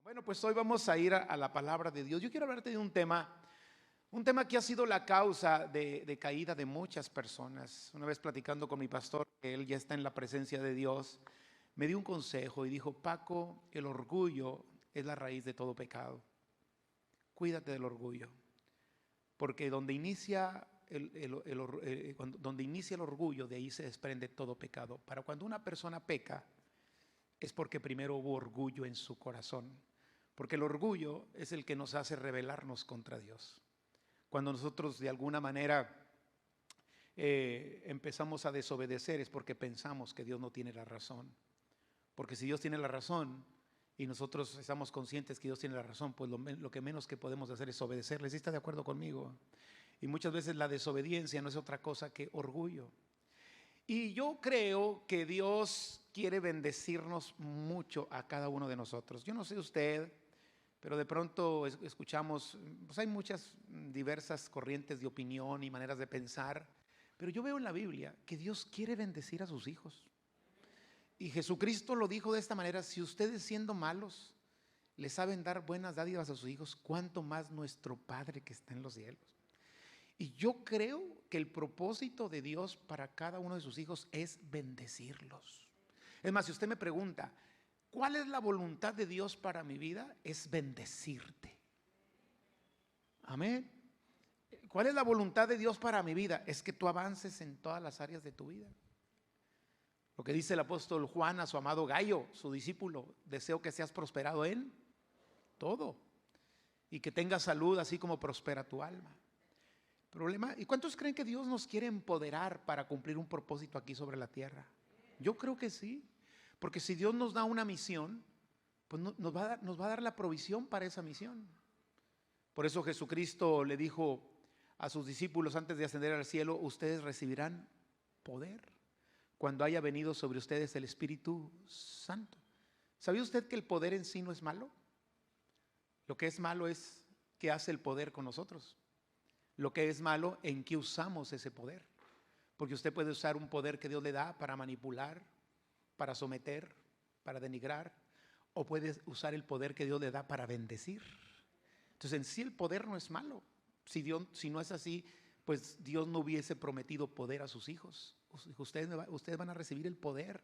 Bueno, pues hoy vamos a ir a la palabra de Dios. Yo quiero hablarte de un tema que ha sido la causa de caída de muchas personas. Una vez platicando con mi pastor, que él ya está en la presencia de Dios, me dio un consejo y dijo: Paco, el orgullo es la raíz de todo pecado. Cuídate del orgullo, porque donde inicia donde inicia el orgullo, de ahí se desprende todo pecado. Para cuando una persona peca, es porque primero hubo orgullo en su corazón, porque el orgullo es el que nos hace rebelarnos contra Dios. Cuando nosotros de alguna manera empezamos a desobedecer, es porque pensamos que Dios no tiene la razón. Porque si Dios tiene la razón y nosotros estamos conscientes que Dios tiene la razón, pues lo que menos que podemos hacer es obedecerle. ¿Sí está de acuerdo conmigo? Y muchas veces la desobediencia no es otra cosa que orgullo. Y yo creo que Dios quiere bendecirnos mucho a cada uno de nosotros. Yo no sé usted, pero de pronto escuchamos, pues hay muchas diversas corrientes de opinión y maneras de pensar, pero yo veo en la Biblia que Dios quiere bendecir a sus hijos. Y Jesucristo lo dijo de esta manera: si ustedes, siendo malos, le saben dar buenas dádivas a sus hijos, ¿cuánto más nuestro Padre que está en los cielos? Y yo creo que el propósito de Dios para cada uno de sus hijos es bendecirlos. Es más, si usted me pregunta, ¿cuál es la voluntad de Dios para mi vida? Es bendecirte. Amén. ¿Cuál es la voluntad de Dios para mi vida? Es que tú avances en todas las áreas de tu vida. Lo que dice el apóstol Juan a su amado Gallo, su discípulo: deseo que seas prosperado en todo y que tengas salud así como prospera tu alma. Problema, ¿y cuántos creen que Dios nos quiere empoderar para cumplir un propósito aquí sobre la tierra? Yo creo que sí, porque si Dios nos da una misión, pues nos va a dar la provisión para esa misión. Por eso Jesucristo le dijo a sus discípulos antes de ascender al cielo: ustedes recibirán poder cuando haya venido sobre ustedes el Espíritu Santo. ¿Sabía usted que el poder en sí no es malo? Lo que es malo es qué hace el poder con nosotros. Lo que es malo, en qué usamos ese poder. Porque usted puede usar un poder que Dios le da para manipular, para someter, para denigrar, o puede usar el poder que Dios le da para bendecir. Entonces, en sí el poder no es malo. Si no es así, pues Dios no hubiese prometido poder a sus hijos. Ustedes van a recibir el poder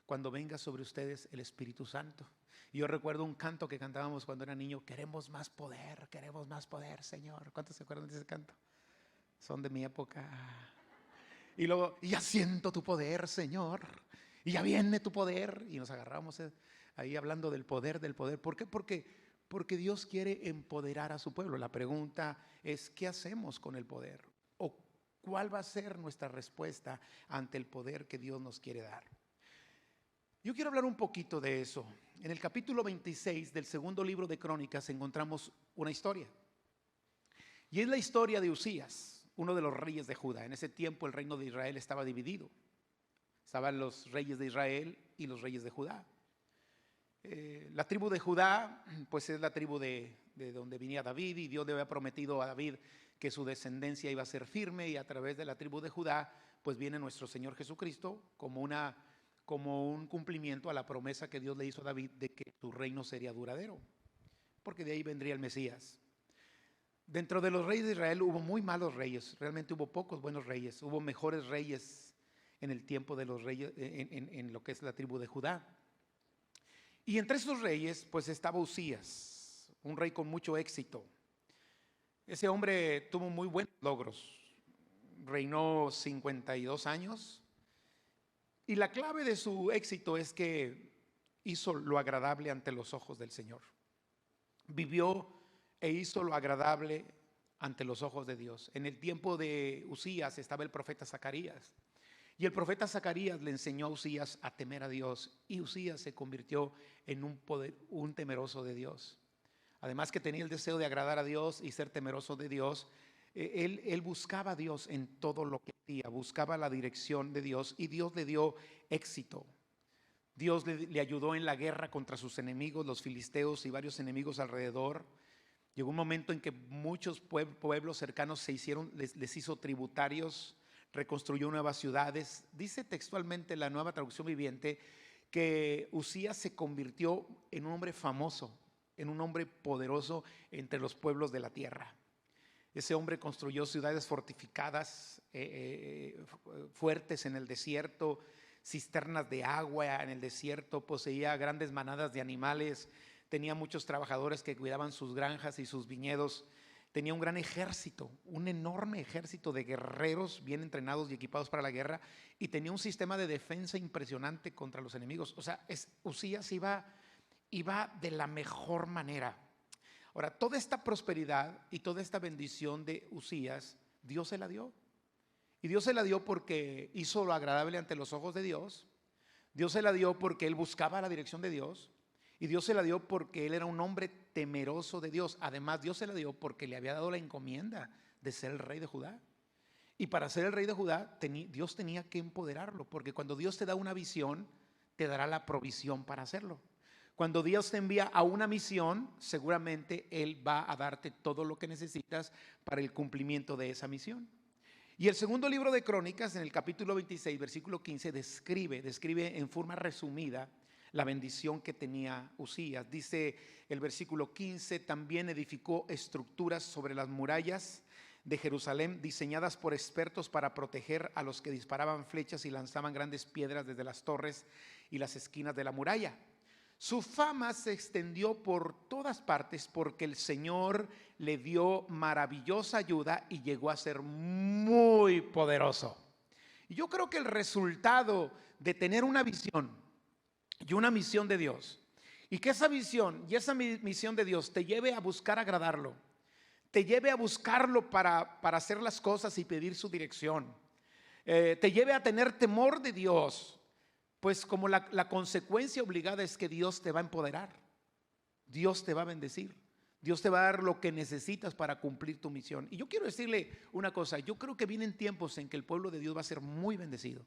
cuando venga sobre ustedes el Espíritu Santo. Y yo recuerdo un canto que cantábamos cuando era niño: queremos más poder, Señor. ¿Cuántos se acuerdan de ese canto? Son de mi época. Y luego: y ya siento tu poder, Señor, y ya viene tu poder. Y nos agarramos ahí hablando del poder, del poder. ¿Por qué? Porque Dios quiere empoderar a su pueblo. La pregunta es: ¿qué hacemos con el poder? ¿O cuál va a ser nuestra respuesta ante el poder que Dios nos quiere dar? Yo quiero hablar un poquito de eso. En el capítulo 26 del segundo libro de Crónicas encontramos una historia. Y es la historia de Usías, uno de los reyes de Judá. En ese tiempo el reino de Israel estaba dividido. Estaban los reyes de Israel y los reyes de Judá. La tribu de Judá, pues es la tribu de donde venía David, y Dios le había prometido a David que su descendencia iba a ser firme, y a través de la tribu de Judá pues viene nuestro Señor Jesucristo como un cumplimiento a la promesa que Dios le hizo a David de que su reino sería duradero, porque de ahí vendría el Mesías. Dentro de los reyes de Israel hubo muy malos reyes, realmente hubo pocos buenos reyes. Hubo mejores reyes en el tiempo de los reyes, en lo que es la tribu de Judá. Y entre esos reyes pues estaba Usías, un rey con mucho éxito. Ese hombre tuvo muy buenos logros, reinó 52 años, y la clave de su éxito es que hizo lo agradable ante los ojos del Señor. Vivió e hizo lo agradable ante los ojos de Dios. En el tiempo de Usías estaba el profeta Zacarías, y el profeta Zacarías le enseñó a Usías a temer a Dios, y Usías se convirtió en un temeroso de Dios. Además que tenía el deseo de agradar a Dios y ser temeroso de Dios, él buscaba a Dios en todo lo que hacía, buscaba la dirección de Dios, y Dios le dio éxito. Dios le ayudó en la guerra contra sus enemigos, los filisteos y varios enemigos alrededor. Llegó un momento en que muchos pueblos cercanos les hizo tributarios, reconstruyó nuevas ciudades. Dice textualmente la Nueva Traducción Viviente que Usías se convirtió en un hombre famoso en un hombre poderoso entre los pueblos de la tierra. Ese hombre construyó ciudades fortificadas, fuertes en el desierto, cisternas de agua en el desierto, poseía grandes manadas de animales, tenía muchos trabajadores que cuidaban sus granjas y sus viñedos, tenía un gran ejército, un enorme ejército de guerreros bien entrenados y equipados para la guerra, y tenía un sistema de defensa impresionante contra los enemigos. O sea, Uzías iba de la mejor manera. Ahora, toda esta prosperidad y toda esta bendición de Uzías, Dios se la dio. Y Dios se la dio porque hizo lo agradable ante los ojos de Dios. Dios se la dio porque él buscaba la dirección de Dios. Y Dios se la dio porque él era un hombre temeroso de Dios. Además, Dios se la dio porque le había dado la encomienda de ser el rey de Judá. Y para ser el rey de Judá, Dios tenía que empoderarlo, porque cuando Dios te da una visión, te dará la provisión para hacerlo. Cuando Dios te envía a una misión, seguramente Él va a darte todo lo que necesitas para el cumplimiento de esa misión. Y el segundo libro de Crónicas, en el capítulo 26, versículo 15, describe en forma resumida la bendición que tenía Uzías. Dice el versículo 15: también edificó estructuras sobre las murallas de Jerusalén, diseñadas por expertos para proteger a los que disparaban flechas y lanzaban grandes piedras desde las torres y las esquinas de la muralla. Su fama se extendió por todas partes porque el Señor le dio maravillosa ayuda y llegó a ser muy poderoso. Y yo creo que el resultado de tener una visión y una misión de Dios, y que esa visión y esa misión de Dios te lleve a buscar agradarlo, te lleve a buscarlo para hacer las cosas y pedir su dirección, te lleve a tener temor de Dios, pues como la consecuencia obligada es que Dios te va a empoderar, Dios te va a bendecir, Dios te va a dar lo que necesitas para cumplir tu misión. Y yo quiero decirle una cosa: yo creo que vienen tiempos en que el pueblo de Dios va a ser muy bendecido.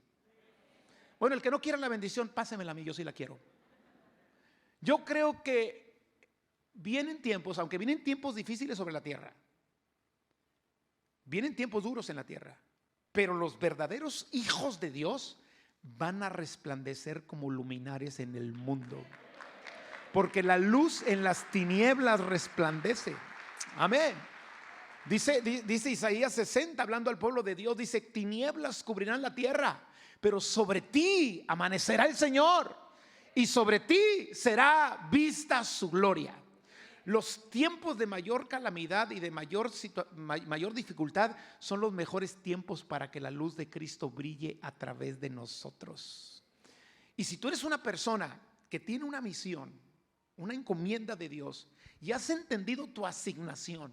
Bueno, el que no quiera la bendición, pásemela a mí, yo sí la quiero. Yo creo que vienen tiempos, aunque vienen tiempos difíciles sobre la tierra, vienen tiempos duros en la tierra, pero los verdaderos hijos de Dios van a resplandecer como luminares en el mundo, porque la luz en las tinieblas resplandece. Amén. Dice Isaías 60, hablando al pueblo de Dios, dice: tinieblas cubrirán la tierra, pero sobre ti amanecerá el Señor y sobre ti será vista su gloria. Los tiempos de mayor calamidad y de mayor dificultad son los mejores tiempos para que la luz de Cristo brille a través de nosotros. Y si tú eres una persona que tiene una misión, una encomienda de Dios, y has entendido tu asignación,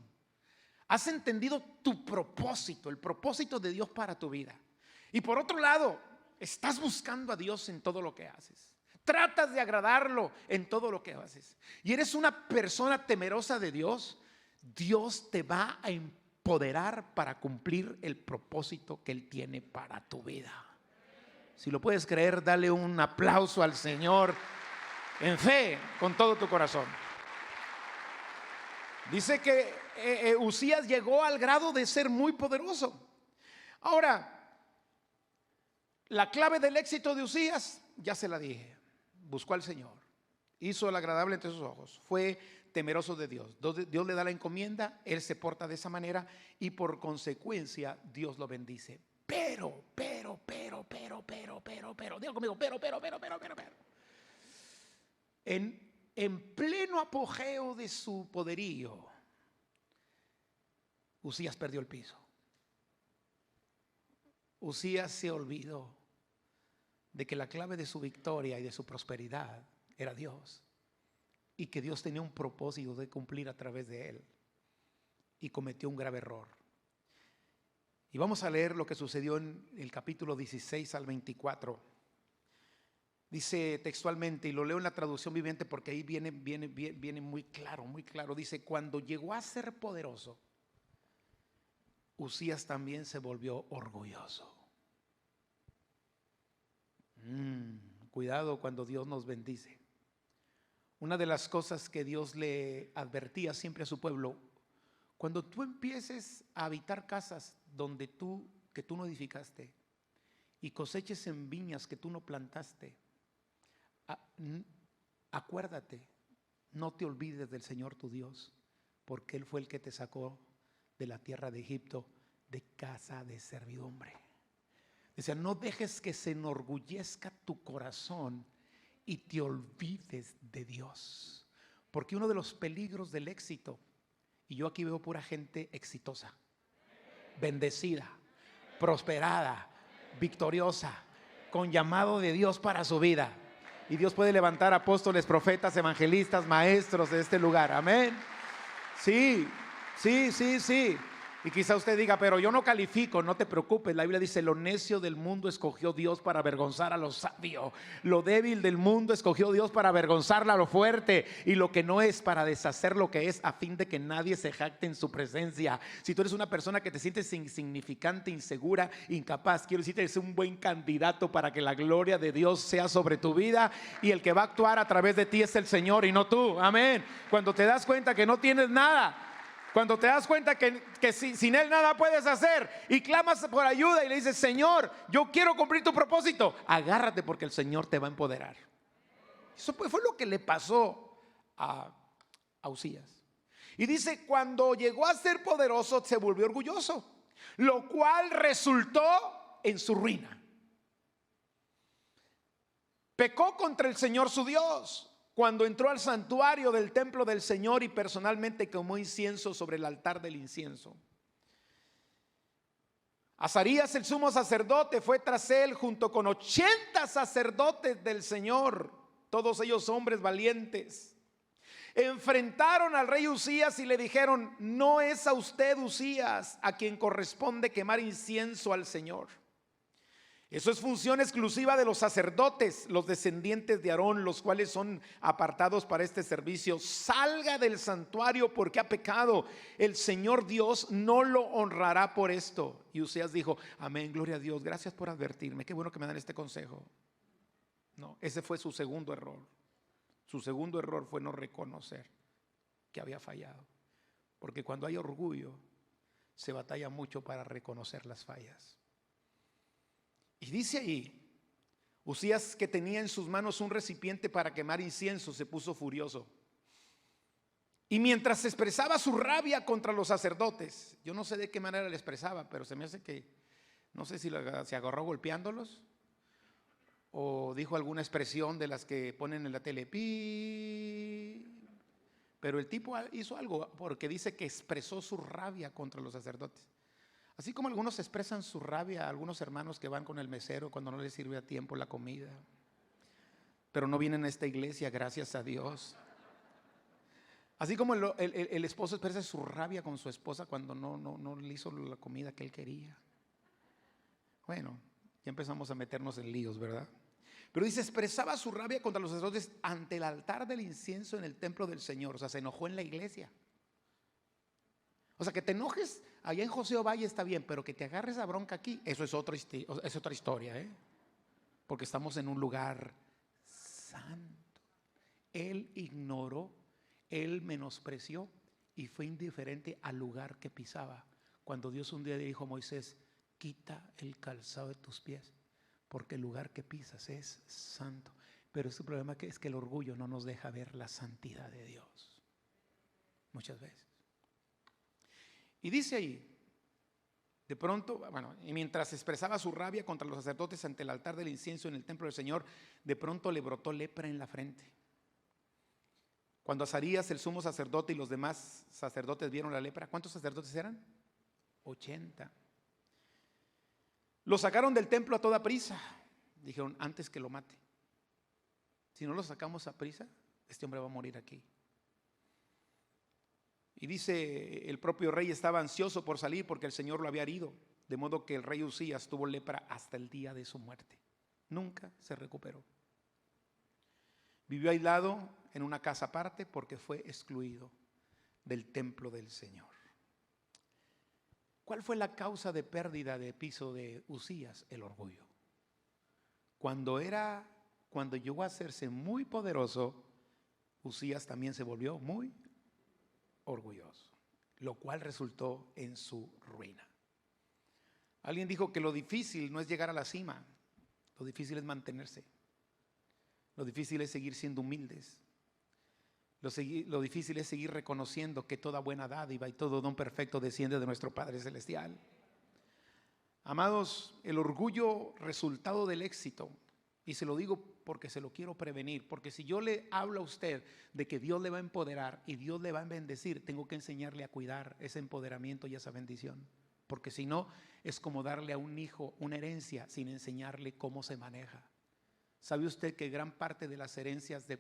has entendido tu propósito, el propósito de Dios para tu vida, y por otro lado estás buscando a Dios en todo lo que haces, tratas de agradarlo en todo lo que haces, y eres una persona temerosa de Dios, Dios te va a empoderar para cumplir el propósito que Él tiene para tu vida. Si lo puedes creer, dale un aplauso al Señor en fe, con todo tu corazón. Dice que Uzías llegó al grado de ser muy poderoso. Ahora, la clave del éxito de Uzías, ya se la dije: buscó al Señor, hizo lo agradable ante sus ojos, fue temeroso de Dios. Dios le da la encomienda, él se porta de esa manera y por consecuencia Dios lo bendice. Pero, diga conmigo, pero. En pleno apogeo de su poderío, Uzías perdió el piso. Uzías se olvidó de que la clave de su victoria y de su prosperidad era Dios, y que Dios tenía un propósito de cumplir a través de él, y cometió un grave error. Y vamos a leer lo que sucedió en el capítulo 16 al 24. Dice textualmente, y lo leo en la traducción viviente porque ahí viene muy claro, muy claro. Dice: cuando llegó a ser poderoso, Uzías también se volvió orgulloso. Cuidado cuando Dios nos bendice. Una de las cosas que Dios le advertía siempre a su pueblo: cuando tú empieces a habitar casas que tú no edificaste, y coseches en viñas que tú no plantaste, acuérdate no te olvides del Señor tu Dios, porque Él fue el que te sacó de la tierra de Egipto, de casa de servidumbre. Decía, no dejes que se enorgullezca tu corazón y te olvides de Dios. Porque uno de los peligros del éxito, y yo aquí veo pura gente exitosa, bendecida, prosperada, victoriosa, con llamado de Dios para su vida. Y Dios puede levantar apóstoles, profetas, evangelistas, maestros de este lugar. Amén. Sí. Y quizá usted diga, pero yo no califico. No te preocupes, la Biblia dice, lo necio del mundo escogió Dios para avergonzar a lo sabio. Lo débil del mundo escogió Dios para avergonzar a lo fuerte, y lo que no es para deshacer lo que es, a fin de que nadie se jacte en su presencia. Si tú eres una persona que te sientes insignificante, insegura, incapaz, quiero decirte, es un buen candidato para que la gloria de Dios sea sobre tu vida, y el que va a actuar a través de ti es el Señor y no tú. Amén. Cuando te das cuenta que no tienes nada, cuando te das cuenta que sin Él nada puedes hacer, y clamas por ayuda y le dices, Señor, yo quiero cumplir tu propósito, agárrate, porque el Señor te va a empoderar. Eso fue lo que le pasó a Uzías. Y dice, cuando llegó a ser poderoso se volvió orgulloso, lo cual resultó en su ruina. Pecó contra el Señor su Dios cuando entró al santuario del templo del Señor y personalmente quemó incienso sobre el altar del incienso. Azarías, el sumo sacerdote, fue tras él junto con 80 sacerdotes del Señor, todos ellos hombres valientes. Enfrentaron al rey Uzías y le dijeron, no es a usted, Uzías, a quien corresponde quemar incienso al Señor. Eso es función exclusiva de los sacerdotes, los descendientes de Aarón, los cuales son apartados para este servicio. Salga del santuario porque ha pecado. El Señor Dios no lo honrará por esto. Y Uzías dijo, amén, gloria a Dios, gracias por advertirme, qué bueno que me dan este consejo. No, ese fue su segundo error. Su segundo error fue no reconocer que había fallado. Porque cuando hay orgullo, se batalla mucho para reconocer las fallas. Y dice ahí, Uzías, que tenía en sus manos un recipiente para quemar incienso, se puso furioso. Y mientras expresaba su rabia contra los sacerdotes, yo no sé de qué manera le expresaba, pero se me hace que, no sé si se agarró golpeándolos o dijo alguna expresión de las que ponen en la tele, pero el tipo hizo algo, porque dice que expresó su rabia contra los sacerdotes. Así como algunos expresan su rabia a algunos hermanos que van con el mesero cuando no les sirve a tiempo la comida, pero no vienen a esta iglesia, gracias a Dios. Así como el esposo expresa su rabia con su esposa cuando no le hizo la comida que él quería. Bueno, ya empezamos a meternos en líos, ¿verdad? Pero dice, expresaba su rabia contra los sacerdotes ante el altar del incienso en el templo del Señor. O sea, se enojó en la iglesia. O sea, que te enojes allá en José Ovalle está bien, pero que te agarres a bronca aquí, eso es otra historia, ¿eh? Porque estamos en un lugar santo. Él ignoró, él menospreció y fue indiferente al lugar que pisaba. Cuando Dios un día le dijo a Moisés, quita el calzado de tus pies, porque el lugar que pisas es santo. Pero ese problema es que el orgullo no nos deja ver la santidad de Dios muchas veces. Y dice ahí, de pronto, y mientras expresaba su rabia contra los sacerdotes ante el altar del incienso en el templo del Señor, de pronto le brotó lepra en la frente. Cuando Azarías, el sumo sacerdote, y los demás sacerdotes vieron la lepra, ¿cuántos sacerdotes eran? 80. Lo sacaron del templo a toda prisa. Dijeron, antes que lo mate. Si no lo sacamos a prisa, este hombre va a morir aquí. Y dice, el propio rey estaba ansioso por salir porque el Señor lo había herido, de modo que el rey Uzías tuvo lepra hasta el día de su muerte. Nunca se recuperó. Vivió aislado en una casa aparte porque fue excluido del templo del Señor. ¿Cuál fue la causa de pérdida de piso de Uzías? El orgullo. Cuando llegó a hacerse muy poderoso, Uzías también se volvió muy orgulloso, lo cual resultó en su ruina. Alguien dijo que lo difícil no es llegar a la cima, lo difícil es mantenerse. Lo difícil es seguir siendo humildes. Lo difícil es seguir reconociendo que toda buena dádiva y todo don perfecto desciende de nuestro Padre Celestial. Amados, el orgullo resultado del éxito, y se lo digo porque se lo quiero prevenir, porque si yo le hablo a usted de que Dios le va a empoderar y Dios le va a bendecir, tengo que enseñarle a cuidar ese empoderamiento y esa bendición, porque si no, es como darle a un hijo una herencia sin enseñarle cómo se maneja. ¿Sabe usted que gran parte de las herencias de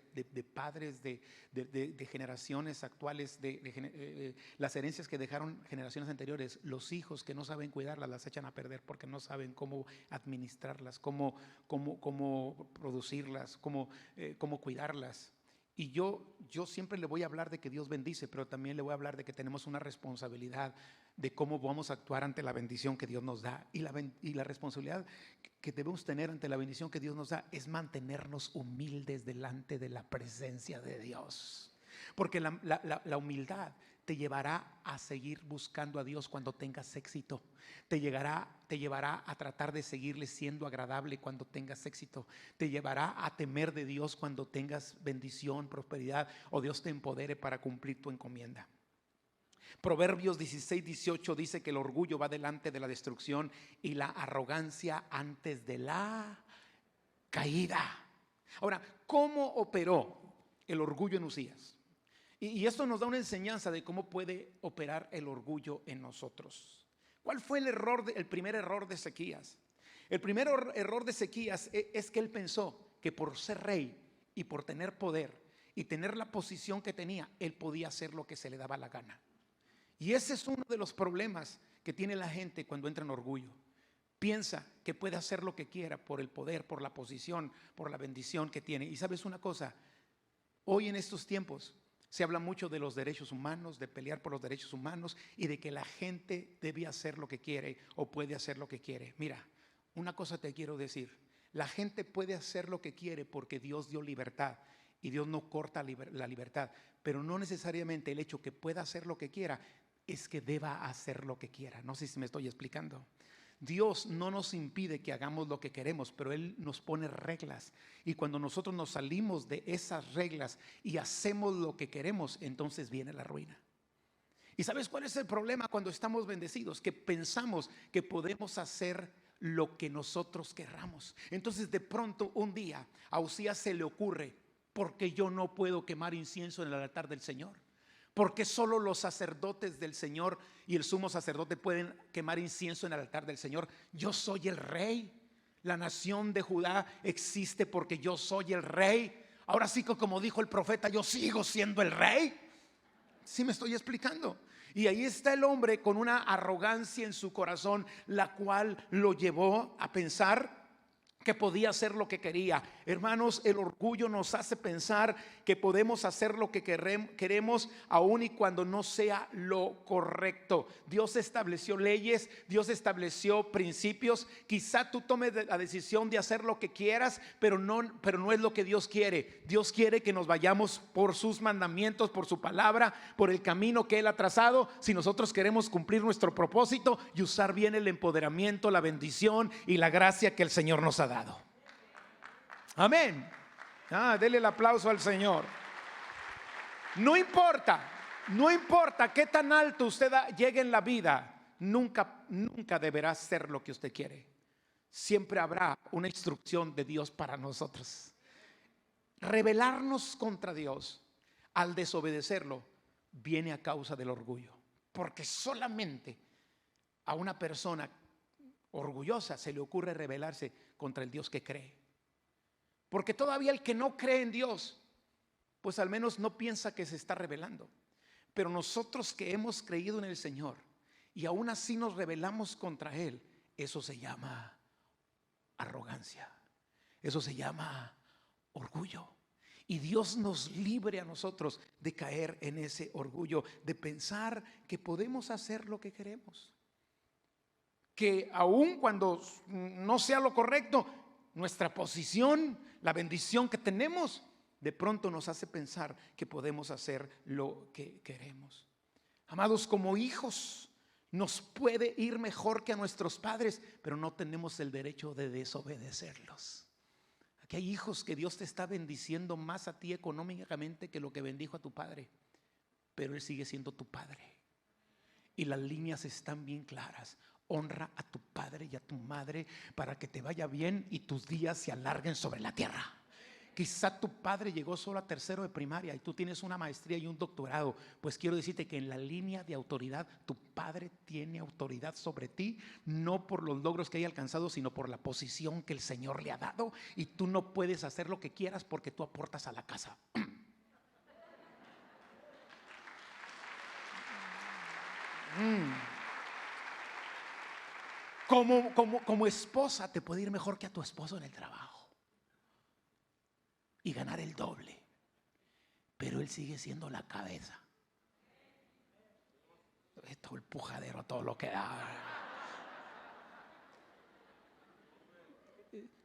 padres de generaciones actuales, las herencias que dejaron generaciones anteriores, los hijos que no saben cuidarlas las echan a perder porque no saben cómo administrarlas, cómo producirlas, cómo cuidarlas? Y yo siempre le voy a hablar de que Dios bendice, pero también le voy a hablar de que tenemos una responsabilidad de cómo vamos a actuar ante la bendición que Dios nos da. Y la responsabilidad que debemos tener ante la bendición que Dios nos da es mantenernos humildes delante de la presencia de Dios. Porque la humildad te llevará a seguir buscando a Dios cuando tengas éxito. Te llevará a tratar de seguirle siendo agradable cuando tengas éxito. Te llevará a temer de Dios cuando tengas bendición, prosperidad o Dios te empodere para cumplir tu encomienda. Proverbios 16:18 dice que el orgullo va delante de la destrucción y la arrogancia antes de la caída. Ahora, ¿cómo operó el orgullo en Uzías? Y esto nos da una enseñanza de cómo puede operar el orgullo en nosotros. ¿Cuál fue el primer error de Ezequías? El primer error de Ezequías es que él pensó que por ser rey y por tener poder y tener la posición que tenía, él podía hacer lo que se le daba la gana. Y ese es uno de los problemas que tiene la gente cuando entra en orgullo. Piensa que puede hacer lo que quiera por el poder, por la posición, por la bendición que tiene. Y sabes una cosa, hoy en estos tiempos se habla mucho de los derechos humanos, de pelear por los derechos humanos y de que la gente debe hacer lo que quiere o puede hacer lo que quiere. Mira, una cosa te quiero decir, la gente puede hacer lo que quiere porque Dios dio libertad y Dios no corta la libertad, pero no necesariamente el hecho que pueda hacer lo que quiera es que deba hacer lo que quiera. No sé si me estoy explicando. Dios no nos impide que hagamos lo que queremos, pero Él nos pone reglas. Y cuando nosotros nos salimos de esas reglas y hacemos lo que queremos, entonces viene la ruina. ¿Y sabes cuál es el problema cuando estamos bendecidos? Que pensamos que podemos hacer lo que nosotros querramos. Entonces de pronto un día a Uzías se le ocurre: porque yo no puedo quemar incienso en el altar del Señor. Porque solo los sacerdotes del Señor y el sumo sacerdote pueden quemar incienso en el altar del Señor. Yo soy el rey. La nación de Judá existe porque yo soy el rey. Ahora sí que, como dijo el profeta, yo sigo siendo el rey. ¿Sí me estoy explicando? Y ahí está el hombre con una arrogancia en su corazón, la cual lo llevó a pensar que podía hacer lo que quería. Hermanos, el orgullo nos hace pensar que podemos hacer lo que queremos, aun y cuando no sea lo correcto. Dios estableció leyes, Dios estableció principios. Quizá tú tomes la decisión de hacer lo que quieras, pero no es lo que Dios quiere. Dios quiere que nos vayamos por sus mandamientos, por su palabra, por el camino que Él ha trazado. Si nosotros queremos cumplir nuestro propósito y usar bien el empoderamiento, la bendición y la gracia que el Señor nos ha dado. Amén. Dele el aplauso al Señor. No importa qué tan alto usted llegue en la vida, nunca deberá ser lo que usted quiere. Siempre habrá una instrucción de Dios para nosotros. Rebelarnos contra Dios al desobedecerlo viene a causa del orgullo, porque solamente a una persona orgullosa se le ocurre rebelarse contra el Dios que cree. Porque todavía el que no cree en Dios, pues al menos no piensa que se está rebelando. Pero nosotros que hemos creído en el Señor y aún así nos rebelamos contra Él, eso se llama arrogancia. Eso se llama orgullo. Y Dios nos libre a nosotros de caer en ese orgullo, de pensar que podemos hacer lo que queremos. Que aun cuando no sea lo correcto, nuestra posición, la bendición que tenemos, de pronto nos hace pensar que podemos hacer lo que queremos. Amados, como hijos nos puede ir mejor que a nuestros padres, pero no tenemos el derecho de desobedecerlos. Que hay hijos que Dios te está bendiciendo más a ti económicamente que lo que bendijo a tu padre, pero Él sigue siendo tu padre. Y las líneas están bien claras. Honra a tu padre y a tu madre para que te vaya bien y tus días se alarguen sobre la tierra. Quizá tu padre llegó solo a tercero de primaria y tú tienes una maestría y un doctorado. Pues quiero decirte que en la línea de autoridad, tu padre tiene autoridad sobre ti, no por los logros que haya alcanzado, sino por la posición que el Señor le ha dado. Y tú no puedes hacer lo que quieras porque tú aportas a la casa. Como esposa te puede ir mejor que a tu esposo en el trabajo y ganar el doble, pero él sigue siendo la cabeza. Todo el pujadero, todo lo que da.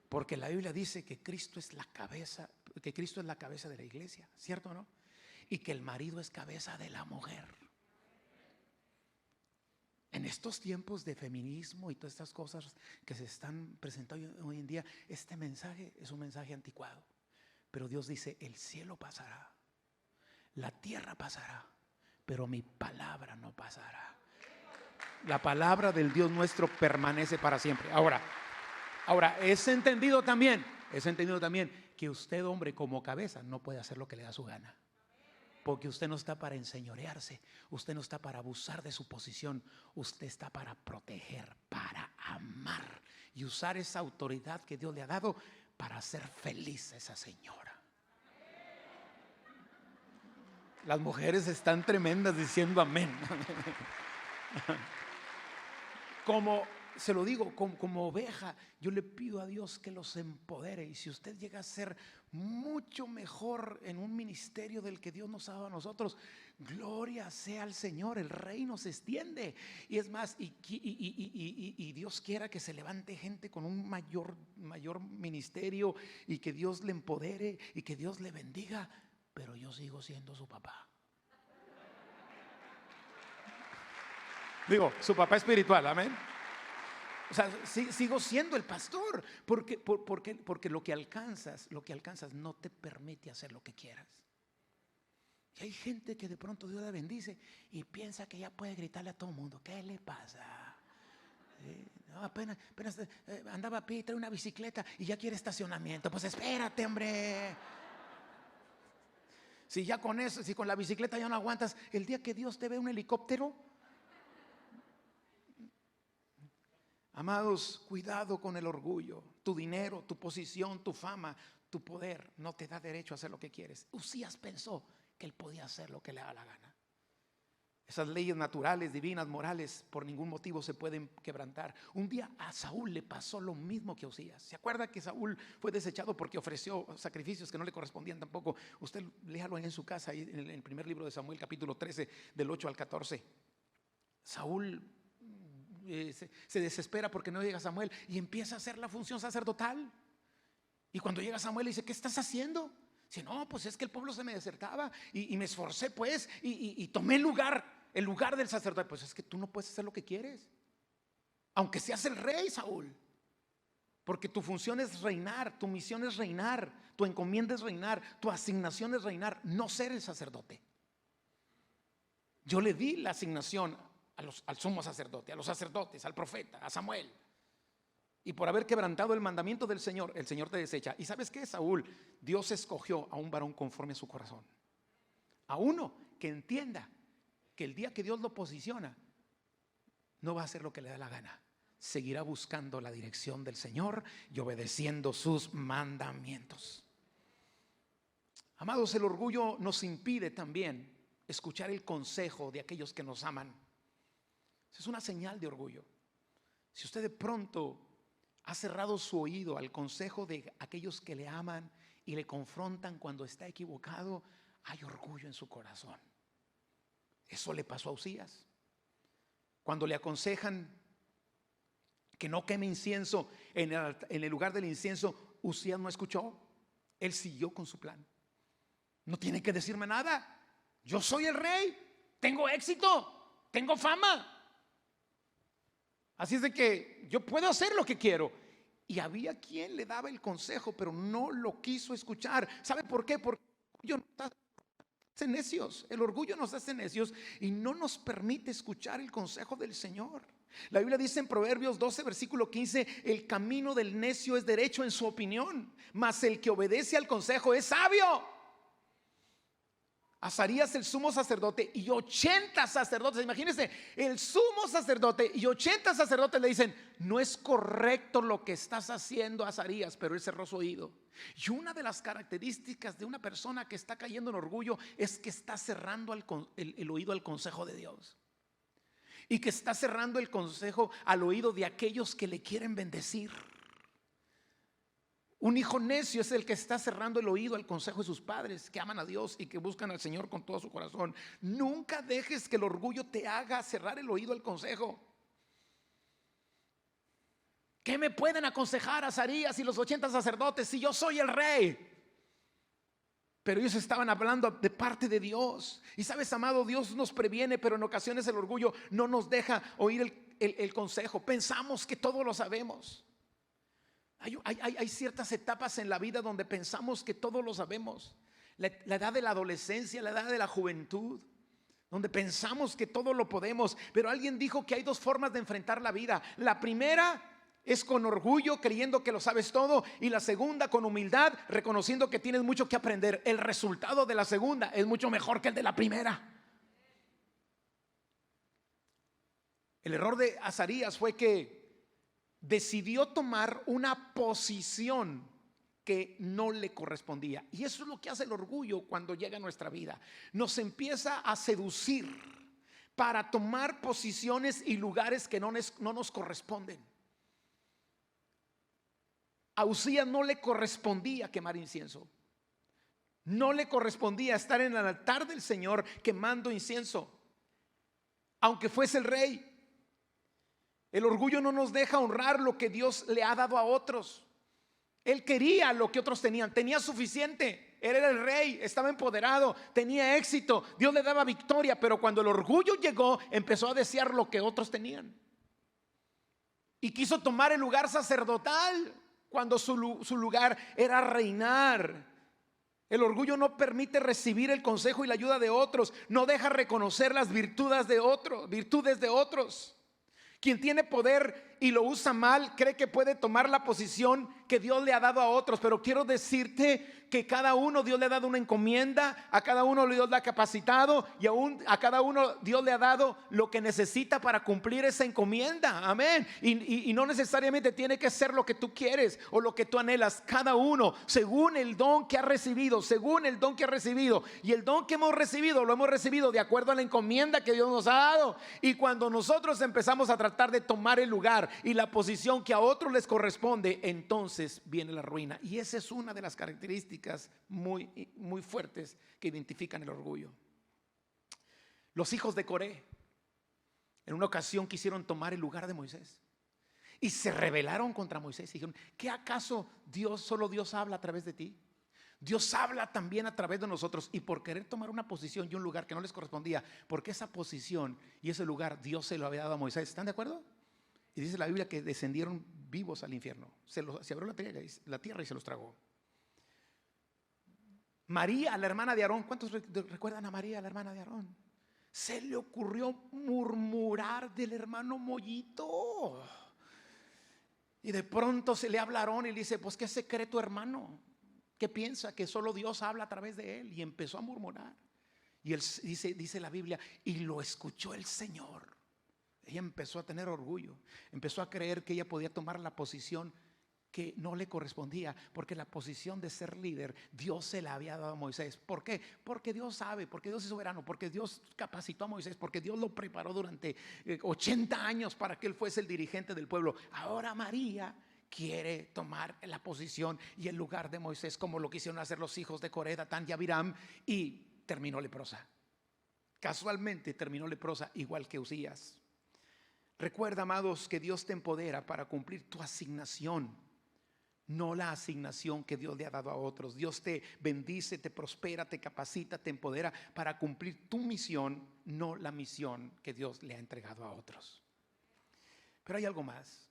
Porque la Biblia dice que Cristo es la cabeza, que Cristo es la cabeza de la iglesia, ¿cierto o no? Y que el marido es cabeza de la mujer. En estos tiempos de feminismo y todas estas cosas que se están presentando hoy en día, este mensaje es un mensaje anticuado. Pero Dios dice: el cielo pasará, la tierra pasará, pero mi palabra no pasará. La palabra del Dios nuestro permanece para siempre. Ahora es entendido también que usted, hombre, como cabeza, no puede hacer lo que le da su gana. Porque usted no está para enseñorearse, usted no está para abusar de su posición, usted está para proteger, para amar y usar esa autoridad que Dios le ha dado para hacer feliz a esa señora. Las mujeres están tremendas diciendo amén. Como se lo digo, como oveja, yo le pido a Dios que los empodere. Y si usted llega a ser mucho mejor en un ministerio del que Dios nos ha dado a nosotros, gloria sea al Señor, el reino se extiende. Y es más, y Dios quiera que se levante gente con un mayor ministerio y que Dios le empodere y que Dios le bendiga. Pero yo sigo siendo su papá. Digo, su papá espiritual, amén. O sea, sigo siendo el pastor porque lo que alcanzas no te permite hacer lo que quieras. Y hay gente que de pronto Dios la bendice y piensa que ya puede gritarle a todo el mundo. ¿Qué le pasa? No, apenas andaba a pie, trae una bicicleta y ya quiere estacionamiento. Pues espérate, hombre. Si ya con eso, si con la bicicleta ya no aguantas, el día que Dios te ve un helicóptero. Amados, cuidado con el orgullo. Tu dinero, tu posición, tu fama, tu poder no te da derecho a hacer lo que quieres. Usías pensó que él podía hacer lo que le da la gana. Esas leyes naturales, divinas, morales, por ningún motivo se pueden quebrantar. Un día a Saúl le pasó lo mismo que a Usías. ¿Se acuerda que Saúl fue desechado porque ofreció sacrificios que no le correspondían tampoco? Usted léalo en su casa, en el primer libro de Samuel, capítulo 13, del 8 al 14. Saúl se desespera porque no llega Samuel y empieza a hacer la función sacerdotal. Y cuando llega Samuel le dice: ¿qué estás haciendo? Dice: no, pues es que el pueblo se me desertaba y me esforcé pues y tomé el lugar del sacerdote. Pues es que tú no puedes hacer lo que quieres, aunque seas el rey, Saúl, porque tu función es reinar, tu misión es reinar, tu encomienda es reinar, tu asignación es reinar, no ser el sacerdote. Yo le di la asignación al sumo sacerdote, a los sacerdotes, al profeta, a Samuel. Y por haber quebrantado el mandamiento del Señor, el Señor te desecha. ¿Y sabes qué, Saúl? Dios escogió a un varón conforme a su corazón, a uno que entienda que el día que Dios lo posiciona, no va a hacer lo que le da la gana. Seguirá buscando la dirección del Señor y obedeciendo sus mandamientos. Amados, el orgullo nos impide también escuchar el consejo de aquellos que nos aman. Es una señal de orgullo. Si usted de pronto ha cerrado su oído al consejo de aquellos que le aman y le confrontan cuando está equivocado, hay orgullo en su corazón. Eso le pasó a Usías. Cuando le aconsejan que no queme incienso en el lugar del incienso, Usías no escuchó. Él siguió con su plan. No tiene que decirme nada. Yo soy el rey, tengo éxito, tengo fama. Así es de que yo puedo hacer lo que quiero. Y había quien le daba el consejo, pero no lo quiso escuchar. ¿Sabe por qué? Porque el orgullo nos hace necios. El orgullo nos hace necios y no nos permite escuchar el consejo del Señor. La Biblia dice en Proverbios 12, versículo 15: el camino del necio es derecho en su opinión, mas el que obedece al consejo es sabio. Azarías, el sumo sacerdote, y 80 sacerdotes, imagínense, el sumo sacerdote y 80 sacerdotes le dicen: no es correcto lo que estás haciendo, Azarías, pero él cerró su oído. Y una de las características de una persona que está cayendo en orgullo es que está cerrando el oído al consejo de Dios, y que está cerrando el consejo al oído de aquellos que le quieren bendecir. Un hijo necio es el que está cerrando el oído al consejo de sus padres, que aman a Dios y que buscan al Señor con todo su corazón. Nunca dejes que el orgullo te haga cerrar el oído al consejo. ¿Qué me pueden aconsejar Azarías y los 80 sacerdotes si yo soy el rey? Pero ellos estaban hablando de parte de Dios. Y sabes, amado, Dios nos previene, pero en ocasiones el orgullo no nos deja oír el consejo. Pensamos que todo lo sabemos. Hay ciertas etapas en la vida donde pensamos que todo lo sabemos. La edad de la adolescencia, la edad de la juventud, donde pensamos que todo lo podemos. Pero alguien dijo que hay dos formas de enfrentar la vida. La primera es con orgullo, creyendo que lo sabes todo. Y la segunda con humildad, reconociendo que tienes mucho que aprender. El resultado de la segunda es mucho mejor que el de la primera. El error de Azarías fue que decidió tomar una posición que no le correspondía. Y eso es lo que hace el orgullo cuando llega a nuestra vida. Nos empieza a seducir para tomar posiciones y lugares que no nos corresponden. A Uzías no le correspondía quemar incienso. No le correspondía estar en el altar del Señor quemando incienso, aunque fuese el rey. El orgullo no nos deja honrar lo que Dios le ha dado a otros. Él quería lo que otros tenían, tenía suficiente. Él era el rey, estaba empoderado, tenía éxito, Dios le daba victoria. Pero cuando el orgullo llegó, empezó a desear lo que otros tenían y quiso tomar el lugar sacerdotal cuando su lugar era reinar. El orgullo no permite recibir el consejo y la ayuda de otros, no deja reconocer las virtudes de otros. Quien tiene poder y lo usa mal cree que puede tomar la posición que Dios le ha dado a otros. Pero quiero decirte que cada uno Dios le ha dado una encomienda, a cada uno Dios le ha capacitado y aún a cada uno Dios le ha dado lo que necesita para cumplir esa encomienda. Amén. Y no necesariamente tiene que ser lo que tú quieres o lo que tú anhelas. Cada uno según el don que ha recibido, y el don que hemos recibido lo hemos recibido de acuerdo a la encomienda que Dios nos ha dado. Y cuando nosotros empezamos a tratar de tomar el lugar y la posición que a otros les corresponde, entonces viene la ruina. Y esa es una de las características muy, muy fuertes que identifican el orgullo. Los hijos de Coré en una ocasión quisieron tomar el lugar de Moisés y se rebelaron contra Moisés y dijeron: ¿qué acaso solo Dios habla a través de ti? Dios habla también a través de nosotros. Y por querer tomar una posición y un lugar que no les correspondía, porque esa posición y ese lugar Dios se lo había dado a Moisés. ¿Están de acuerdo? Y dice la Biblia que descendieron vivos al infierno. Se abrió la tierra y se los tragó. María, la hermana de Aarón, ¿cuántos recuerdan a María, la hermana de Aarón? Se le ocurrió murmurar del hermano Mollito. Y de pronto se le habla a Aarón y le dice: pues, ¿qué secreto, hermano? ¿Qué piensa? Que solo Dios habla a través de él. Y empezó a murmurar. Y él dice la Biblia, y lo escuchó el Señor. Ella empezó a tener orgullo, empezó a creer que ella podía tomar la posición que no le correspondía, porque la posición de ser líder Dios se la había dado a Moisés. ¿Por qué? Porque Dios sabe, porque Dios es soberano, porque Dios capacitó a Moisés, porque Dios lo preparó durante 80 años para que él fuese el dirigente del pueblo. Ahora María quiere tomar la posición y el lugar de Moisés, como lo quisieron hacer los hijos de Coré, Datán y Abiram, y terminó leprosa. Casualmente terminó leprosa, igual que Uzías. Recuerda, amados, que Dios te empodera para cumplir tu asignación, no la asignación que Dios le ha dado a otros. Dios te bendice, te prospera, te capacita, te empodera para cumplir tu misión, no la misión que Dios le ha entregado a otros. Pero hay algo más.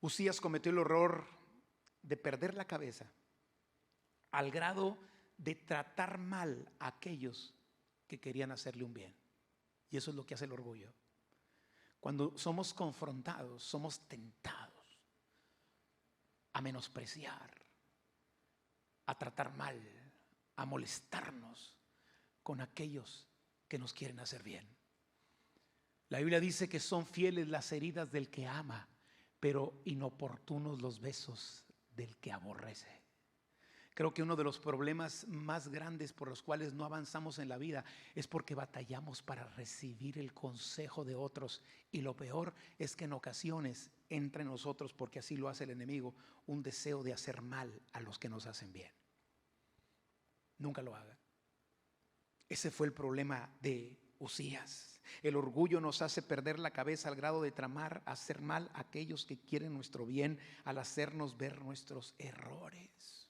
Usías cometió el error de perder la cabeza al grado de tratar mal a aquellos que querían hacerle un bien. Y eso es lo que hace el orgullo. Cuando somos confrontados, somos tentados a menospreciar, a tratar mal, a molestarnos con aquellos que nos quieren hacer bien. La Biblia dice que son fieles las heridas del que ama, pero inoportunos los besos del que aborrece. Creo que uno de los problemas más grandes por los cuales no avanzamos en la vida es porque batallamos para recibir el consejo de otros. Y lo peor es que en ocasiones entra en nosotros, porque así lo hace el enemigo, un deseo de hacer mal a los que nos hacen bien. Nunca lo haga. Ese fue el problema de Usías. El orgullo nos hace perder la cabeza al grado de tramar hacer mal a aquellos que quieren nuestro bien, al hacernos ver nuestros errores.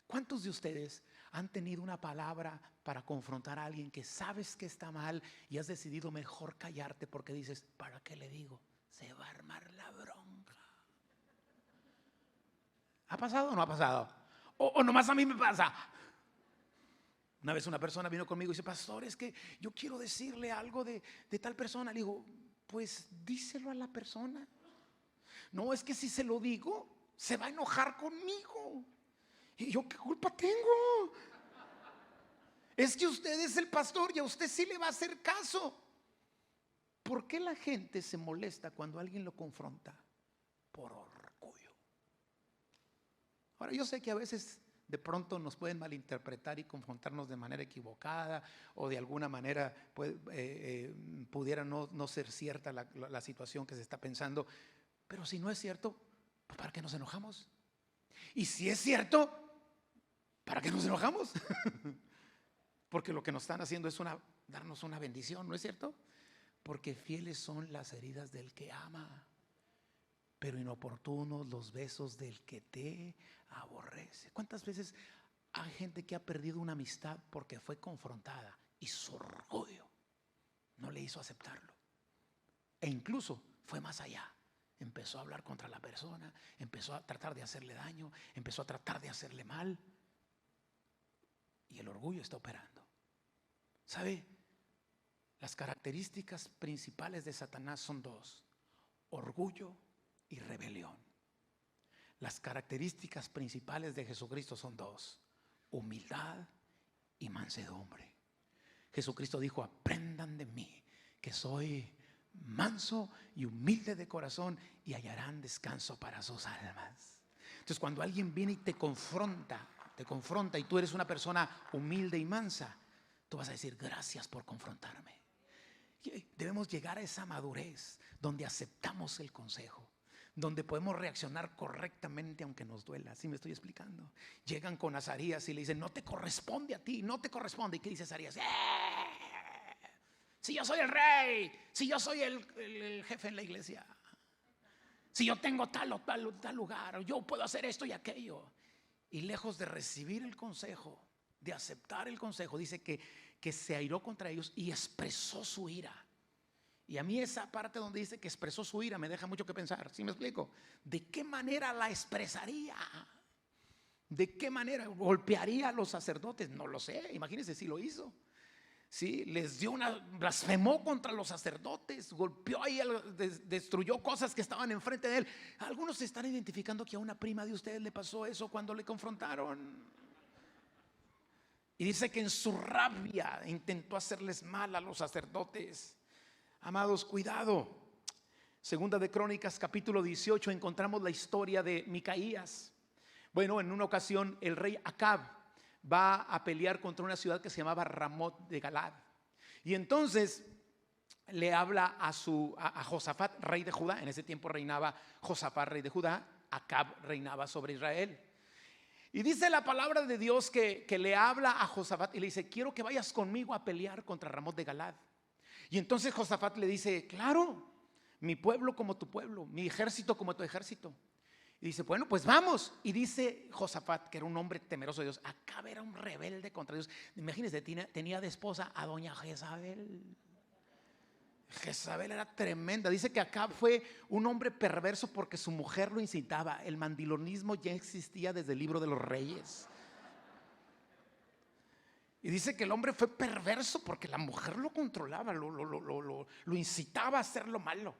¿Cuántos de ustedes han tenido una palabra para confrontar a alguien que sabes que está mal y has decidido mejor callarte porque dices, ¿para qué le digo? Se va a armar la bronca. ¿Ha pasado o no ha pasado? O nomás a mí me pasa. Una vez una persona vino conmigo y dice, pastor, es que yo quiero decirle algo de tal persona. Le digo, pues díselo a la persona. No, es que si se lo digo, se va a enojar conmigo. ¿Y yo qué culpa tengo? Es que usted es el pastor y a usted sí le va a hacer caso. ¿Por qué la gente se molesta cuando alguien lo confronta? Por orgullo. Ahora, yo sé que a veces de pronto nos pueden malinterpretar y confrontarnos de manera equivocada, o de alguna manera pudiera no ser cierta la situación que se está pensando. Pero si no es cierto, pues ¿para qué nos enojamos? Y si es cierto, ¿para qué nos enojamos? Porque lo que nos están haciendo es darnos una bendición, ¿no es cierto? Porque fieles son las heridas del que ama, pero inoportunos los besos del que te aborrece. ¿Cuántas veces hay gente que ha perdido una amistad porque fue confrontada y su orgullo no le hizo aceptarlo? E incluso fue más allá. Empezó a hablar contra la persona, empezó a tratar de hacerle daño, empezó a tratar de hacerle mal. Y el orgullo está operando. ¿Sabe? Las características principales de Satanás son dos: orgullo y rebelión. Las características principales de Jesucristo son dos: humildad y mansedumbre. Jesucristo dijo, aprendan de mí, que soy manso y humilde de corazón, y hallarán descanso para sus almas. Entonces, cuando alguien viene y te confronta y tú eres una persona humilde y mansa, tú vas a decir, gracias por confrontarme. Debemos llegar a esa madurez donde aceptamos el consejo, donde podemos reaccionar correctamente aunque nos duela. ¿Sí me estoy explicando? Llegan con Azarías y le dicen, no te corresponde a ti, no te corresponde. ¿Y qué dice Azarías? Si yo soy el rey, si yo soy el jefe en la iglesia, si yo tengo tal o tal lugar, yo puedo hacer esto y aquello. Y lejos de recibir el consejo, de aceptar el consejo, dice que se airó contra ellos y expresó su ira. Y a mí esa parte donde dice que expresó su ira me deja mucho que pensar. ¿Sí me explico? ¿De qué manera la expresaría? ¿De qué manera golpearía a los sacerdotes? No lo sé, imagínense si lo hizo. Sí, les dio blasfemó contra los sacerdotes, golpeó ahí, destruyó cosas que estaban enfrente de él. Algunos se están identificando que a una prima de ustedes le pasó eso cuando le confrontaron. Y dice que en su rabia intentó hacerles mal a los sacerdotes. Amados, cuidado. Segunda de Crónicas, capítulo 18, encontramos la historia de Micaías. Bueno, en una ocasión el rey Acab va a pelear contra una ciudad que se llamaba Ramot de Galad. Y entonces le habla a Josafat, rey de Judá. En ese tiempo reinaba Josafat, rey de Judá. Acab reinaba sobre Israel. Y dice la palabra de Dios que le habla a Josafat y le dice, quiero que vayas conmigo a pelear contra Ramot de Galad. Y entonces Josafat le dice, claro, mi pueblo como tu pueblo, mi ejército como tu ejército. Y dice, bueno, pues vamos. Y dice Josafat, que era un hombre temeroso de Dios, Acab era un rebelde contra Dios. Imagínense, tenía de esposa a doña Jezabel. Jezabel era tremenda. Dice que Acab fue un hombre perverso porque su mujer lo incitaba. El mandilonismo ya existía desde el libro de los Reyes. Y dice que el hombre fue perverso porque la mujer lo controlaba, lo incitaba a hacer lo malo.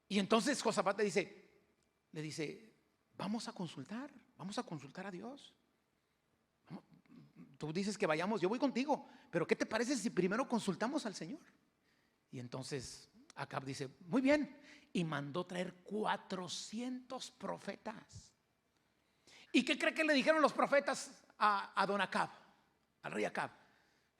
Y entonces Josafat le dice, vamos a consultar a Dios. Tú dices que vayamos, yo voy contigo, pero ¿qué te parece si primero consultamos al Señor? Y entonces Acab dice, muy bien, y mandó traer 400 profetas. ¿Y qué cree que le dijeron los profetas a don Acab, al rey Acab?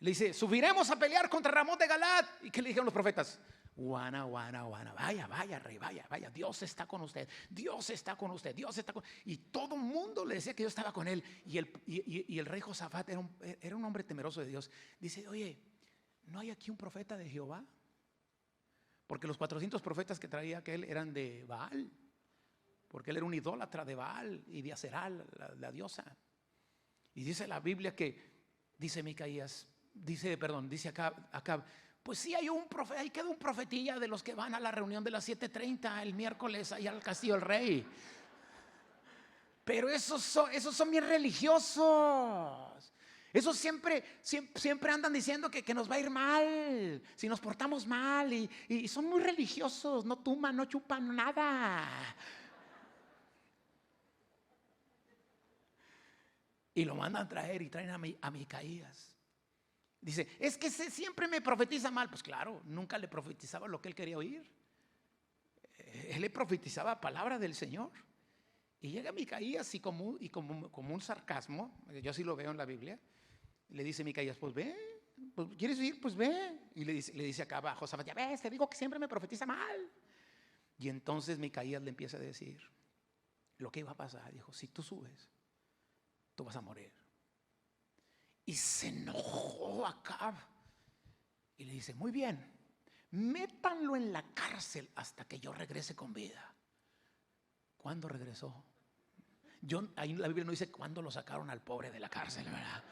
Le dice, subiremos a pelear contra Ramón de Galad. ¿Y qué le dijeron los profetas? Guana, vaya rey, vaya, Dios está con usted, Dios está con usted, Dios está con... Y todo el mundo le decía que Dios estaba con él. Y el rey Josafat era un hombre temeroso de Dios. Dice, oye, ¿no hay aquí un profeta de Jehová? Porque los 400 profetas que traía aquel eran de Baal, porque él era un idólatra de Baal y de Aseral, la diosa. Y dice la Biblia dice Acab, pues sí hay un profeta, ahí queda un profetilla de los que van a la reunión de las 7:30 el miércoles allá al castillo del rey. Pero esos son bien religiosos. Esos siempre andan diciendo que nos va a ir mal si nos portamos mal, y son muy religiosos, no tuman, no chupan nada. Y lo mandan traer y traen a Micaías. Dice, es que siempre me profetiza mal. Pues claro, nunca le profetizaba lo que él quería oír. Él le profetizaba palabra del Señor. Y llega Micaías y como un sarcasmo, yo así lo veo en la Biblia, le dice Micaías, pues ve, pues, ¿quieres ir? Pues ve. Y le dice acá abajo, Josafat, ya ves, te digo que siempre me profetiza mal. Y entonces Micaías le empieza a decir lo que iba a pasar. Dijo, si tú subes, tú vas a morir. Y se enojó Acab y le dice, muy bien, métanlo en la cárcel hasta que yo regrese con vida. ¿Cuándo regresó? Ahí en la Biblia no dice cuándo lo sacaron al pobre de la cárcel, ¿verdad?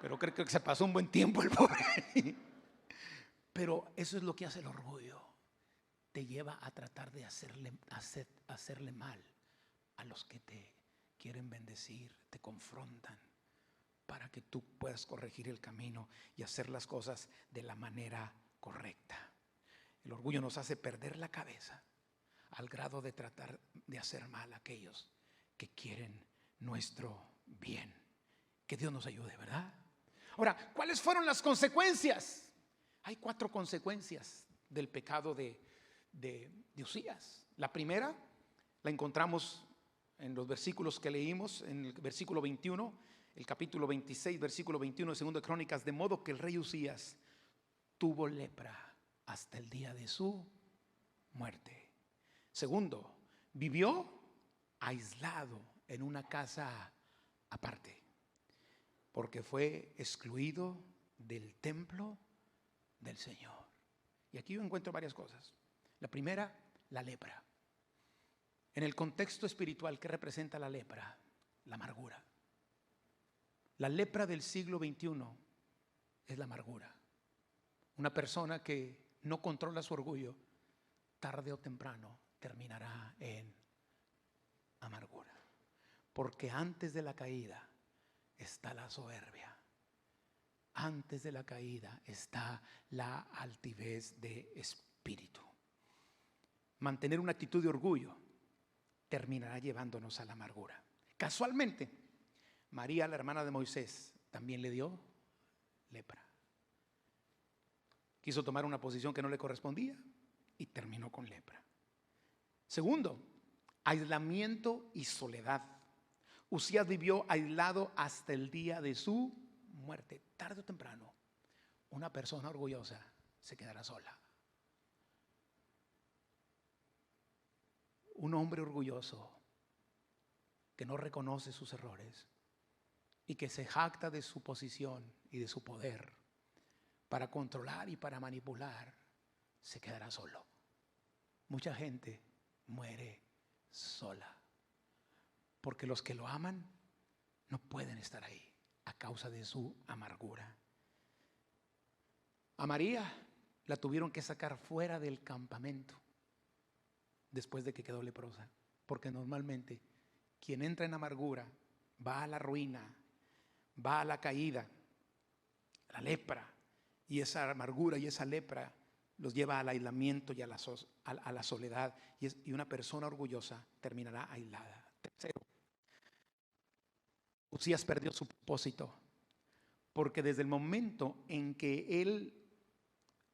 Pero creo que se pasó un buen tiempo el pobre. Pero eso es lo que hace el orgullo. Te lleva a tratar de hacerle mal a los que te quieren bendecir, te confrontan, para que tú puedas corregir el camino y hacer las cosas de la manera correcta. El orgullo nos hace perder la cabeza al grado de tratar de hacer mal a aquellos que quieren nuestro bien. Que Dios nos ayude, ¿verdad? Ahora, ¿cuáles fueron las consecuencias? Hay 4 consecuencias del pecado de Usías. La primera la encontramos en los versículos que leímos, en el versículo 21, el capítulo 26, versículo 21 de 2 de Crónicas, de modo que el rey Usías tuvo lepra hasta el día de su muerte. Segundo, vivió aislado en una casa aparte, porque fue excluido del templo del Señor. Y aquí yo encuentro varias cosas. La primera, la lepra. En el contexto espiritual, ¿qué representa la lepra? La amargura. La lepra del siglo XXI es la amargura. Una persona que no controla su orgullo, tarde o temprano terminará en amargura. Porque antes de la caída está la soberbia. Antes de la caída está la altivez de espíritu. Mantener una actitud de orgullo terminará llevándonos a la amargura. Casualmente, María, la hermana de Moisés, también le dio lepra. Quiso tomar una posición que no le correspondía y terminó con lepra. Segundo, aislamiento y soledad. Usías vivió aislado hasta el día de su muerte. Tarde o temprano, una persona orgullosa se quedará sola. Un hombre orgulloso que no reconoce sus errores y que se jacta de su posición y de su poder para controlar y para manipular, se quedará solo. Mucha gente muere sola porque los que lo aman no pueden estar ahí a causa de su amargura. A María la tuvieron que sacar fuera del campamento después de que quedó leprosa, porque normalmente quien entra en amargura va a la ruina, va a la caída, la lepra, y esa amargura y esa lepra los lleva al aislamiento y a la soledad, y una persona orgullosa terminará aislada. Tercero, Uzías perdió su propósito, porque desde el momento en que él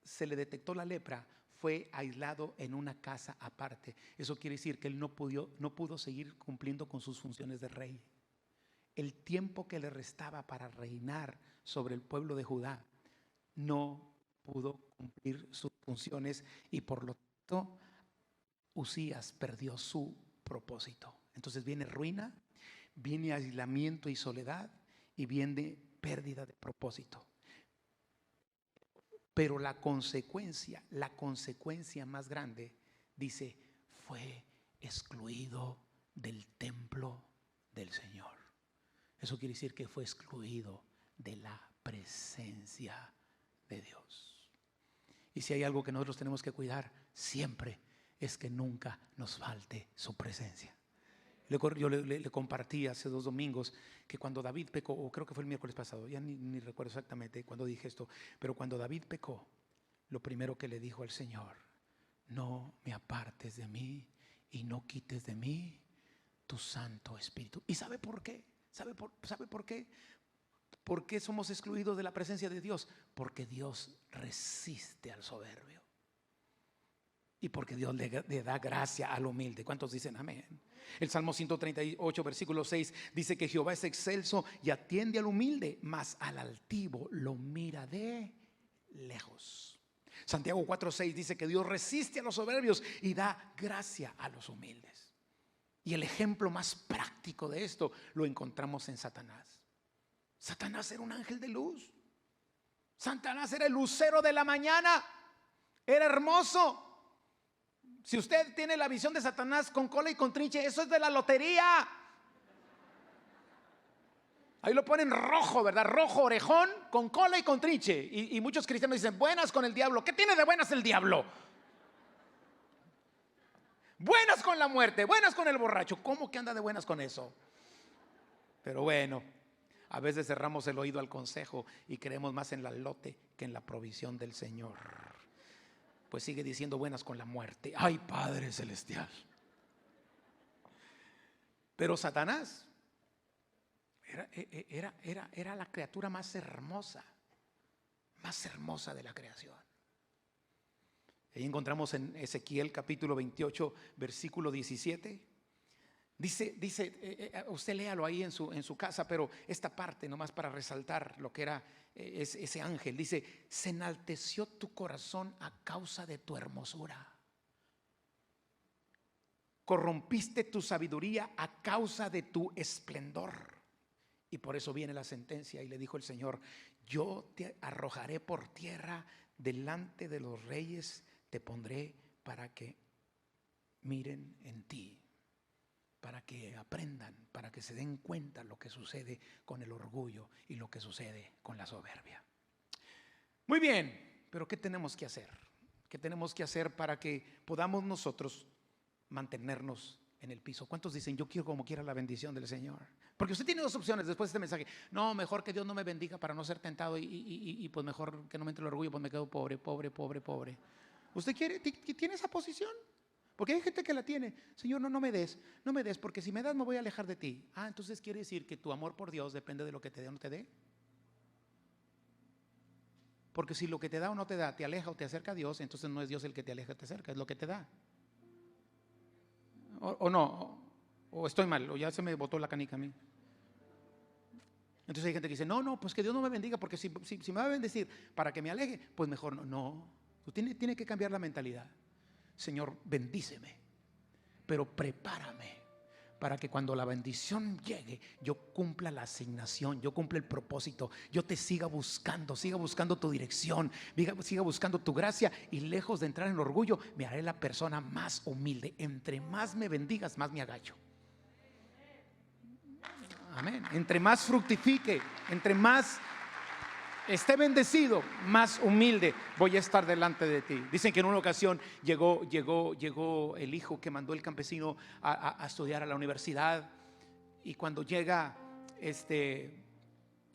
se le detectó la lepra, fue aislado en una casa aparte. Eso quiere decir que él no pudo seguir cumpliendo con sus funciones de rey. El tiempo que le restaba para reinar sobre el pueblo de Judá, no pudo cumplir sus funciones, y por lo tanto Uzías perdió su propósito. Entonces viene ruina, viene aislamiento y soledad, y viene pérdida de propósito. Pero la consecuencia más grande, dice, fue excluido del templo del Señor. Eso quiere decir que fue excluido de la presencia de Dios. Y si hay algo que nosotros tenemos que cuidar siempre, es que nunca nos falte su presencia. Yo le compartí hace 2 domingos que cuando David pecó, o creo que fue el miércoles pasado, ya ni recuerdo exactamente cuando dije esto, pero cuando David pecó, lo primero que le dijo al Señor: no me apartes de mí y no quites de mí tu Santo Espíritu. ¿Y sabe por qué? ¿Sabe por qué? ¿Por qué somos excluidos de la presencia de Dios? Porque Dios resiste al soberbio, y porque Dios le da gracia al humilde. ¿Cuántos dicen amén? El Salmo 138, versículo 6 dice que Jehová es excelso y atiende al humilde, mas al altivo lo mira de lejos. Santiago 4:6 dice que Dios resiste a los soberbios y da gracia a los humildes. Y el ejemplo más práctico de esto lo encontramos en Satanás. Satanás era un ángel de luz. Satanás era el lucero de la mañana. Era hermoso. Si usted tiene la visión de Satanás con cola y con trinche, eso es de la lotería. Ahí lo ponen rojo, ¿verdad? Rojo orejón, con cola y con trinche. Y muchos cristianos dicen, buenas con el diablo. ¿Qué tiene de buenas el diablo? Buenas con la muerte, buenas con el borracho. ¿Cómo que anda de buenas con eso? Pero bueno, a veces cerramos el oído al consejo y creemos más en la lote que en la provisión del Señor. Pues sigue diciendo buenas con la muerte. Ay, Padre Celestial. Pero Satanás era la criatura más hermosa de la creación. Ahí encontramos en Ezequiel capítulo 28, versículo 17. Dice, usted léalo ahí en su casa, pero esta parte nomás para resaltar lo que era ese ángel. Dice, se enalteció tu corazón a causa de tu hermosura. Corrompiste tu sabiduría a causa de tu esplendor. Y por eso viene la sentencia. Y le dijo el Señor, yo te arrojaré por tierra, delante de los reyes te pondré para que miren en ti, para que aprendan, para que se den cuenta lo que sucede con el orgullo y lo que sucede con la soberbia. Muy bien, pero ¿qué tenemos que hacer? ¿Qué tenemos que hacer para que podamos nosotros mantenernos en el piso? ¿Cuántos dicen, yo quiero como quiera la bendición del Señor? Porque usted tiene 2 opciones después de este mensaje. No, mejor que Dios no me bendiga para no ser tentado, y pues mejor que no me entre el orgullo, pues me quedo pobre. ¿Usted tiene esa posición? Porque hay gente que la tiene. Señor, no me des, porque si me das me voy a alejar de ti. Entonces quiere decir que tu amor por Dios depende de lo que te dé o no te dé. Porque si lo que te da o no te da te aleja o te acerca a Dios, entonces no es Dios el que te aleja o te acerca, es lo que te da. O no, o estoy mal, o ya se me botó la canica a mí. Entonces hay gente que dice, no, pues que Dios no me bendiga, porque si me va a bendecir para que me aleje, pues mejor no. Tú tienes que cambiar la mentalidad. Señor, bendíceme, pero prepárame para que cuando la bendición llegue, yo cumpla la asignación, yo cumpla el propósito, yo te siga buscando tu dirección, siga buscando tu gracia, y lejos de entrar en orgullo, me haré la persona más humilde. Entre más me bendigas, más me agacho. Amén. Entre más fructifique, entre más esté bendecido, más humilde voy a estar delante de ti. Dicen que en una ocasión llegó el hijo que mandó el campesino a estudiar a la universidad, y cuando llega,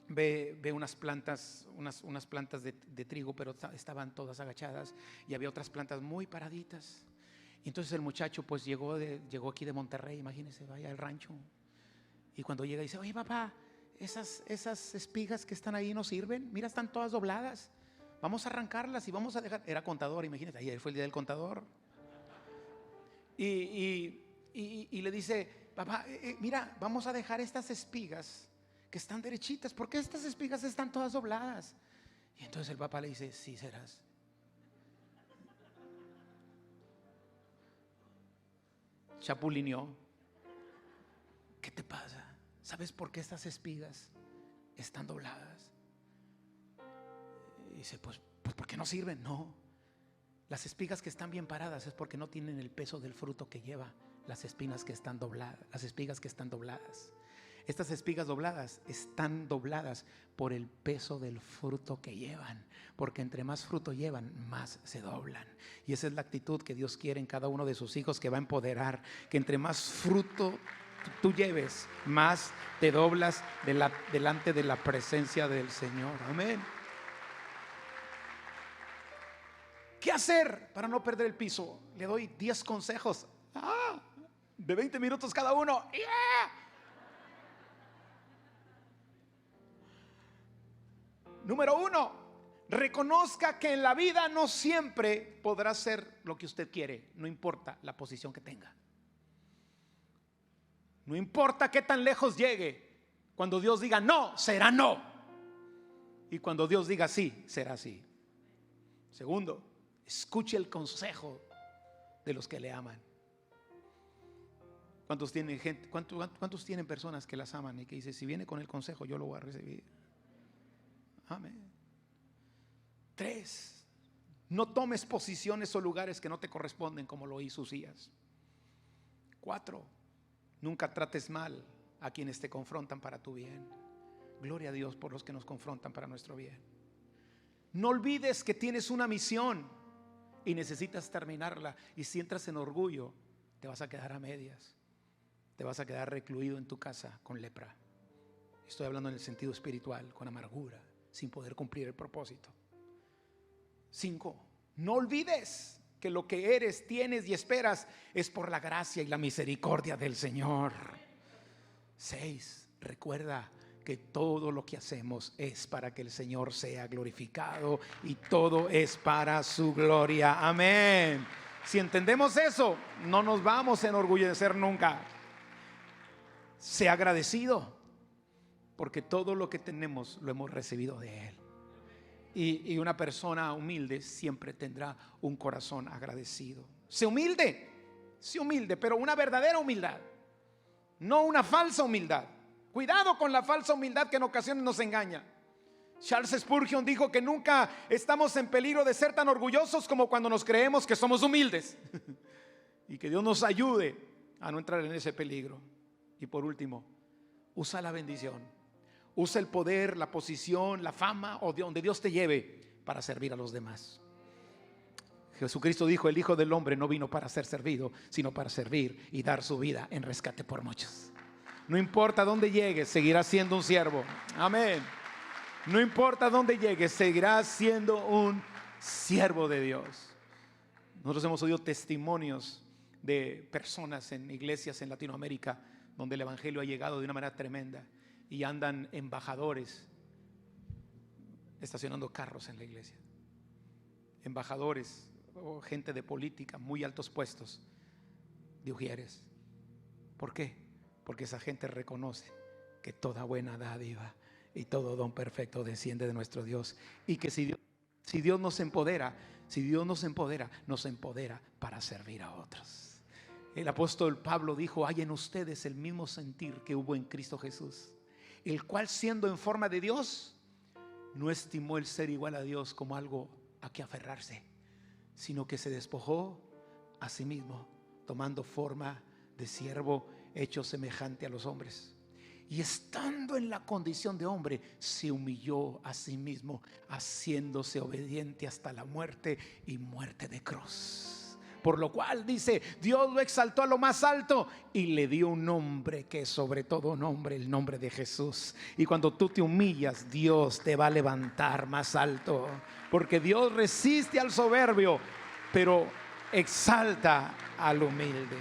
ve unas plantas, unas plantas de trigo, pero estaban todas agachadas, y había otras plantas muy paraditas. Y entonces el muchacho pues llegó aquí de Monterrey, imagínense, vaya al rancho, y cuando llega dice: oye, papá, esas espigas que están ahí no sirven, mira, están todas dobladas, vamos a arrancarlas y vamos a dejar. Era contador, imagínate, ayer fue el día del contador. Y le dice: papá, mira, vamos a dejar estas espigas que están derechitas, porque estas espigas están todas dobladas. Y entonces el papá le dice: sí serás. Chapulineó. ¿Qué te pasa? ¿Sabes por qué estas espigas están dobladas? Y dice: pues ¿por qué no sirven? No, las espigas que están bien paradas es porque no tienen el peso del fruto que lleva las espinas que están dobladas. Las espigas que están dobladas, estas espigas dobladas están dobladas por el peso del fruto que llevan, porque entre más fruto llevan, más se doblan. Y esa es la actitud que Dios quiere en cada uno de sus hijos, que va a empoderar, que entre más fruto tú lleves, más te doblas delante de la presencia del Señor. Amén. ¿Qué hacer para no perder el piso? Le doy 10 consejos de 20 minutos cada uno. Número 1, reconozca que en la vida no siempre podrá ser lo que usted quiere, no importa la posición que tenga. No importa qué tan lejos llegue, cuando Dios diga no, será no. Y cuando Dios diga sí, será sí. Segundo, escuche el consejo de los que le aman. ¿Cuántos tienen gente? ¿Cuántos tienen personas que las aman y que dicen: si viene con el consejo, yo lo voy a recibir? Amén. 3, no tomes posiciones o lugares que no te corresponden, como lo hizo Usías. 4, nunca trates mal a quienes te confrontan para tu bien. Gloria a Dios por los que nos confrontan para nuestro bien. No olvides que tienes una misión y necesitas terminarla, y si entras en orgullo, te vas a quedar a medias, te vas a quedar recluido en tu casa con lepra. Estoy hablando en el sentido espiritual, con amargura, sin poder cumplir el propósito. 5, no olvides que lo que eres, tienes y esperas es por la gracia y la misericordia del Señor. 6, recuerda que todo lo que hacemos es para que el Señor sea glorificado, y todo es para su gloria. Amén. Si entendemos eso, no nos vamos a enorgullecer nunca. Sea agradecido, porque todo lo que tenemos lo hemos recibido de Él. Y una persona humilde siempre tendrá un corazón agradecido. Sé humilde, pero una verdadera humildad, no una falsa humildad. Cuidado con la falsa humildad que en ocasiones nos engaña. Charles Spurgeon dijo que nunca estamos en peligro de ser tan orgullosos como cuando nos creemos que somos humildes. Y que Dios nos ayude a no entrar en ese peligro. Y por último, usa la bendición, usa el poder, la posición, la fama, o de donde Dios te lleve, para servir a los demás. Jesucristo dijo: el Hijo del Hombre no vino para ser servido, sino para servir y dar su vida en rescate por muchos. No importa dónde llegues, seguirás siendo un siervo. Amén. No importa dónde llegues, seguirás siendo un siervo de Dios. Nosotros hemos oído testimonios de personas en iglesias en Latinoamérica donde el evangelio ha llegado de una manera tremenda, y andan embajadores estacionando carros en la iglesia, embajadores o gente de política, muy altos puestos de Ujieres. ¿Por qué? Porque esa gente reconoce que toda buena dádiva y todo don perfecto desciende de nuestro Dios, y que si Dios nos empodera, nos empodera para servir a otros. El apóstol Pablo dijo: hay en ustedes el mismo sentir que hubo en Cristo Jesús, el cual, siendo en forma de Dios, no estimó el ser igual a Dios como algo a que aferrarse, sino que se despojó a sí mismo, tomando forma de siervo, hecho semejante a los hombres, y estando en la condición de hombre, se humilló a sí mismo, haciéndose obediente hasta la muerte y muerte de cruz. Por lo cual dice, Dios lo exaltó a lo más alto y le dio un nombre que es sobre todo nombre, el nombre de Jesús. Y cuando tú te humillas, Dios te va a levantar más alto, porque Dios resiste al soberbio, pero exalta al humilde.